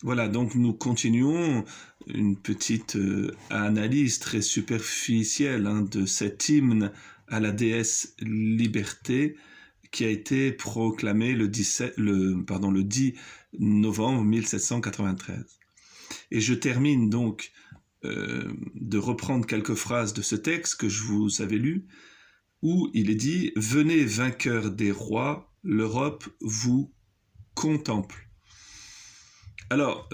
Voilà, donc nous continuons une petite analyse très superficielle de cet hymne à la déesse Liberté qui a été proclamé le 10 novembre 1793. Et je termine donc de reprendre quelques phrases de ce texte que je vous avais lu, où il est dit « Venez vainqueurs des rois, l'Europe vous contemple ». Alors,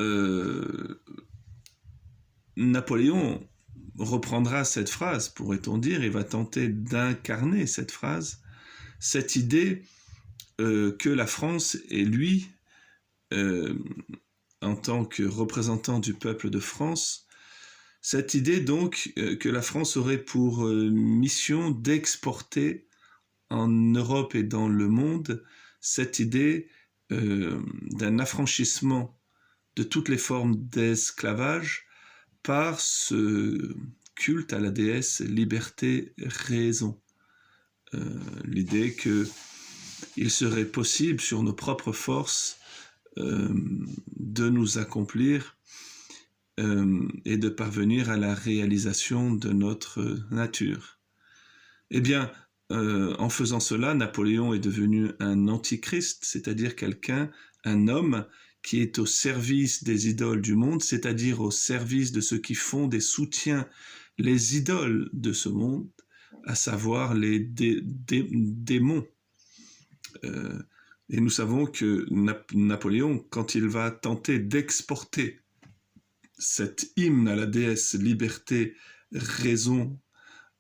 Napoléon reprendra cette phrase, pourrait-on dire, et va tenter d'incarner cette phrase, cette idée que la France et lui, en tant que représentant du peuple de France, cette idée donc que la France aurait pour mission d'exporter en Europe et dans le monde cette idée d'un affranchissement de toutes les formes d'esclavage par ce culte à la déesse liberté raison. L'idée qu'il serait possible sur nos propres forces de nous accomplir et de parvenir à la réalisation de notre nature. Eh bien, en faisant cela, Napoléon est devenu un antichrist, c'est-à-dire quelqu'un, un homme qui est au service des idoles du monde, c'est-à-dire au service de ceux qui fondent et soutiennent les idoles de ce monde, à savoir les démons. Et nous savons que Napoléon, quand il va tenter d'exporter cet hymne à la déesse liberté, raison,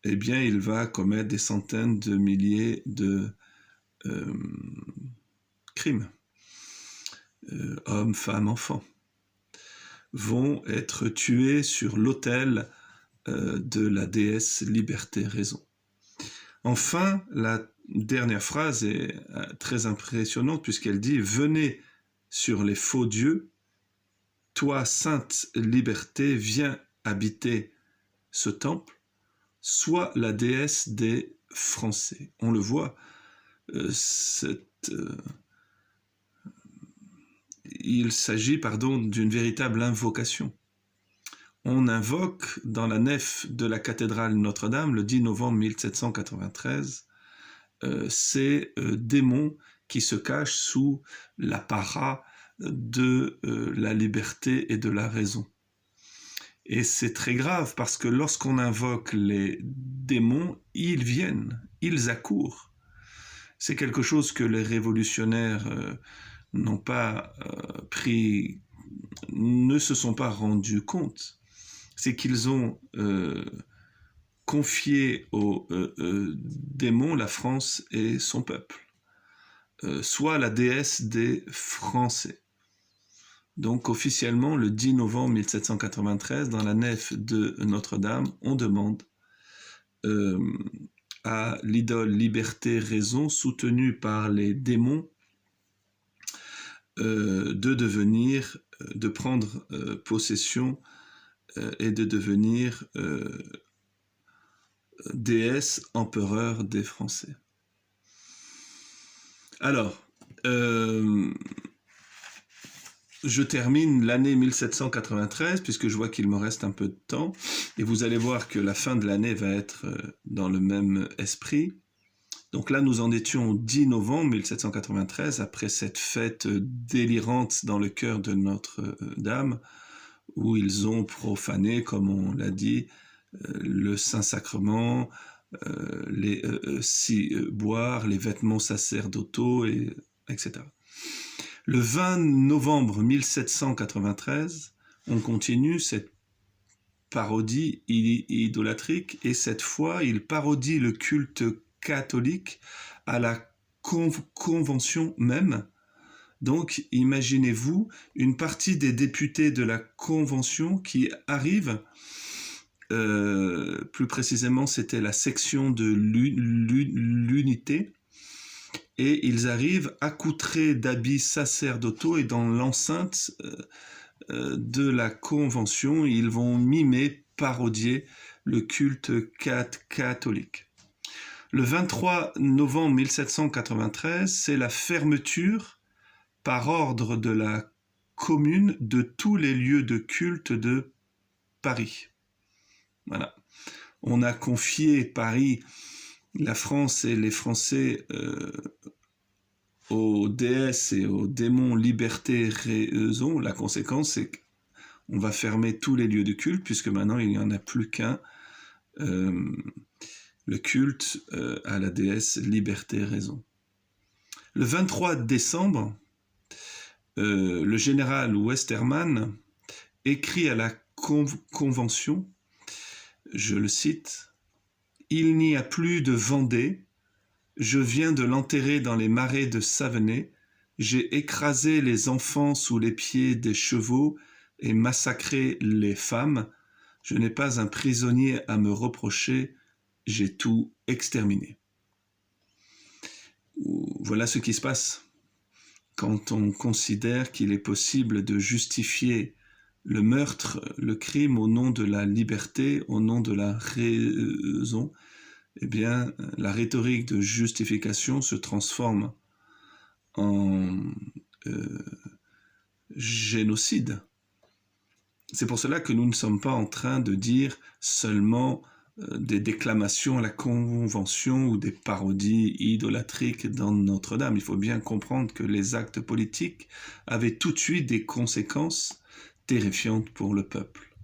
eh bien, il va commettre des centaines de milliers de crimes. Hommes, femmes, enfants vont être tués sur l'autel de la déesse liberté, raison. Enfin, la dernière phrase est très impressionnante puisqu'elle dit « Venez sur les faux dieux, toi, sainte liberté, viens habiter ce temple, sois la déesse des Français. » On le voit, il s'agit d'une véritable invocation. On invoque dans la nef de la cathédrale Notre-Dame, le 10 novembre 1793, ces démons qui se cachent sous l'apparat de la liberté et de la raison. Et c'est très grave parce que lorsqu'on invoque les démons, ils viennent, ils accourent. C'est quelque chose que les révolutionnaires n'ont pas pris, ne se sont pas rendus compte. C'est qu'ils ont confié aux démons la France et son peuple, soit la déesse des Français. Donc officiellement, le 10 novembre 1793, dans la nef de Notre-Dame, on demande à l'idole liberté raison, soutenue par les démons, de prendre possession et de devenir déesse, empereur des Français. Alors, je termine l'année 1793, puisque je vois qu'il me reste un peu de temps, et vous allez voir que la fin de l'année va être dans le même esprit. Donc là, nous en étions au 10 novembre 1793, après cette fête délirante dans le cœur de Notre-Dame, où ils ont profané, comme on l'a dit, le Saint-Sacrement, les boire, les vêtements sacerdotaux, etc. Le 20 novembre 1793, on continue cette parodie idolâtrique, et cette fois, il parodie le culte catholique à la convention même. Donc, imaginez-vous une partie des députés de la convention qui arrivent, plus précisément, c'était la section de l'unité, et ils arrivent accoutrés d'habits sacerdotaux, et dans l'enceinte de la convention, ils vont mimer, parodier le culte catholique. Le 23 novembre 1793, c'est la fermeture par ordre de la commune de tous les lieux de culte de Paris. Voilà. On a confié Paris, la France et les Français aux déesses et aux démons liberté, raison. La conséquence, c'est qu'on va fermer tous les lieux de culte, puisque maintenant il n'y en a plus qu'un, le culte à la déesse liberté, raison. Le 23 décembre, le général Westermann écrit à la Convention, je le cite, « Il n'y a plus de Vendée, je viens de l'enterrer dans les marais de Savenay, j'ai écrasé les enfants sous les pieds des chevaux et massacré les femmes, je n'ai pas un prisonnier à me reprocher, j'ai tout exterminé. » Voilà ce qui se passe quand on considère qu'il est possible de justifier le meurtre, le crime au nom de la liberté, au nom de la raison. Eh bien, la rhétorique de justification se transforme en génocide. C'est pour cela que nous ne sommes pas en train de dire seulement des déclamations à la Convention ou des parodies idolâtriques dans Notre-Dame. Il faut bien comprendre que les actes politiques avaient tout de suite des conséquences terrifiantes pour le peuple.